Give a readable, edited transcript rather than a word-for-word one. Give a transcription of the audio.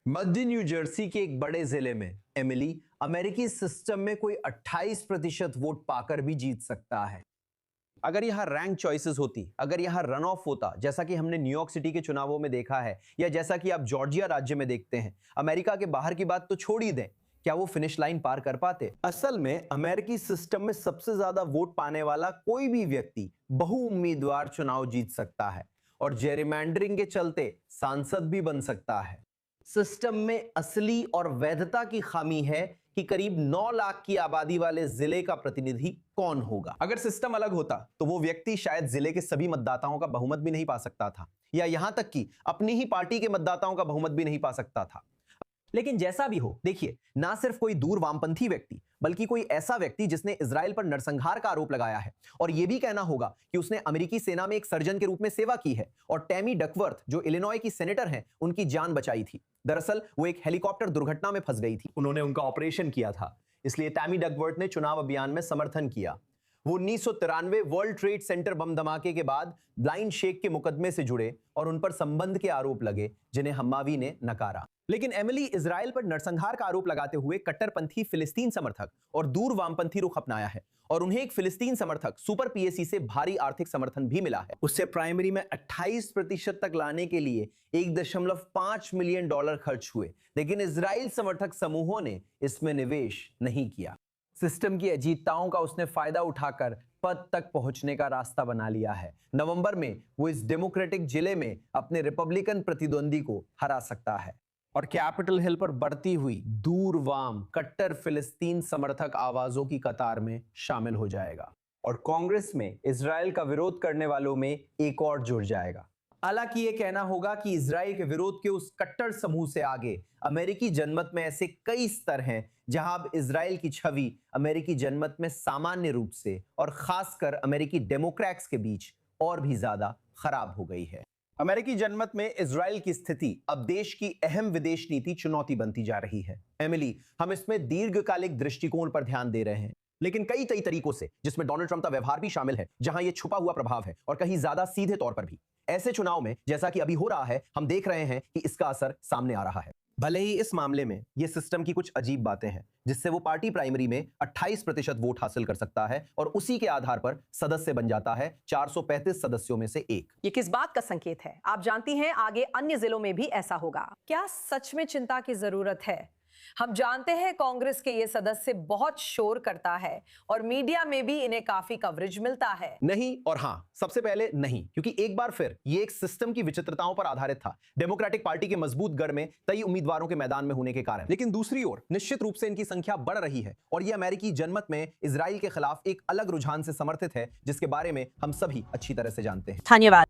मध्य new Jersey के एक बड़े जिले में एमिली अमेरिकी सिस्टम में कोई 28% वोट पाकर भी जीत सकता है। अगर यहां रैंक चॉइसेस होती, अगर यहां रन ऑफ होता, जैसा कि हमने न्यूयॉर्क सिटी के चुनावों में देखा है, या जैसा कि आप जॉर्जिया राज्य में देखते हैं, अमेरिका के बाहर की बात तो छोड़ ही दें, क्या वो फिनिश लाइन पार कर पाते? असल में अमेरिकी सिस्टम में सबसे ज्यादा वोट पाने वाला कोई भी व्यक्ति बहु उम्मीदवार चुनाव जीत सकता है और जेरिमैंडरिंग के चलते सांसद भी बन सकता है। सिस्टम में असली और वैधता की खामी है कि करीब 9 लाख की आबादी वाले जिले का प्रतिनिधि कौन होगा। अगर सिस्टम अलग होता तो वो व्यक्ति शायद जिले के सभी मतदाताओं का बहुमत भी नहीं पा सकता था, या यहां तक कि अपनी ही पार्टी के मतदाताओं का बहुमत भी नहीं पा सकता था। लेकिन जैसा भी हो, देखिए, ना सिर्फ कोई दूर वामपंथी व्यक्ति, बल्कि कोई ऐसा व्यक्ति जिसने इजराइल पर नरसंहार का आरोप लगाया है, और यह भी कहना होगा कि उसने अमेरिकी सेना में एक सर्जन के रूप में सेवा की है और टैमी डकवर्थ, जो इलिनॉय की सेनेटर हैं, उनकी जान बचाई थी। दरअसल वो एक हेलीकॉप्टर दुर्घटना में फंस गई थी, उन्होंने उनका ऑपरेशन किया था, इसलिए टैमी डकवर्थ ने चुनाव अभियान में समर्थन किया। वो 1993 वर्ल्ड ट्रेड सेंटर बम धमाके के बाद ब्लाइंड शेख के मुकदमे से जुड़े और उन पर संबंध के आरोप लगे, जिन्हें हम्मावी ने नकारा। लेकिन एमिली इजराइल पर नरसंहार का आरोप लगाते हुए कट्टरपंथी फिलिस्तीन समर्थक और दूर वामपंथी रुख अपनाया है, और उन्हें एक फिलिस्तीन समर्थक सुपर पीएसी से भारी आर्थिक समर्थन भी मिला है। उससे प्राइमरी में 28% तक लाने के लिए $1.5 मिलियन खर्च हुए, लेकिन इजराइल समर्थक समूहों ने इसमें निवेश नहीं किया। सिस्टम की अजीतताओं का उसने फायदा उठाकर पद तक पहुंचने का रास्ता बना लिया है। नवंबर में वो इस डेमोक्रेटिक जिले में अपने रिपब्लिकन प्रतिद्वंदी को हरा सकता है और कैपिटल हिल पर बढ़ती हुई दूर वाम कट्टर फिलिस्तीन समर्थक आवाजों की कतार में शामिल हो जाएगा और कांग्रेस में इजराइल का विरोध करने वालों में एक और जुड़ जाएगा। हालांकि यह कहना होगा कि इजराइल के विरोध के उस कट्टर समूह से आगे अमेरिकी जनमत में ऐसे कई स्तर हैं जहां अब इजराइल की छवि अमेरिकी जनमत में सामान्य रूप से और खासकर अमेरिकी डेमोक्रेट्स के बीच और भी ज्यादा खराब हो गई है। अमेरिकी जनमत में इजराइल की स्थिति अब देश की अहम विदेश नीति चुनौती बनती जा रही है। एमिली, हम इसमें दीर्घकालिक दृष्टिकोण पर ध्यान दे रहे हैं, लेकिन कई तरीकों से, जिसमें डोनाल्ड ट्रंप का व्यवहार भी शामिल है, जहां यह छुपा हुआ प्रभाव है, और कहीं ज्यादा सीधे तौर पर भी। ऐसे चुनाव में, जैसा कि अभी हो रहा है, हम देख रहे हैं कि इसका असर सामने आ रहा है। भले ही इस मामले में यह सिस्टम की कुछ अजीब बातें हैं, जिससे वो पार्टी प्राइमरी में 28% वोट हासिल कर सकता है और उसी के आधार पर सदस्य बन जाता है 435 सदस्यों में से एक। ये किस बात का संकेत है? आप जानती हैं, आगे अन्य जिलों में भी ऐसा होगा। क्या सच में चिंता की जरूरत है? हम जानते हैं कांग्रेस के ये सदस्य बहुत शोर करता है और मीडिया में भी इन्हें काफी कवरेज मिलता है। नहीं और हां, सबसे पहले नहीं, क्योंकि एक बार फिर ये एक सिस्टम की विचित्रताओं पर आधारित था, डेमोक्रेटिक पार्टी के मजबूत गढ़ में कई उम्मीदवारों के मैदान में होने के कारण। लेकिन दूसरी ओर निश्चित रूप से इनकी संख्या बढ़ रही है और ये अमेरिकी जनमत में इजराइल के खिलाफ एक अलग रुझान से समर्थित है, जिसके बारे में हम सभी अच्छी तरह से जानते हैं। धन्यवाद।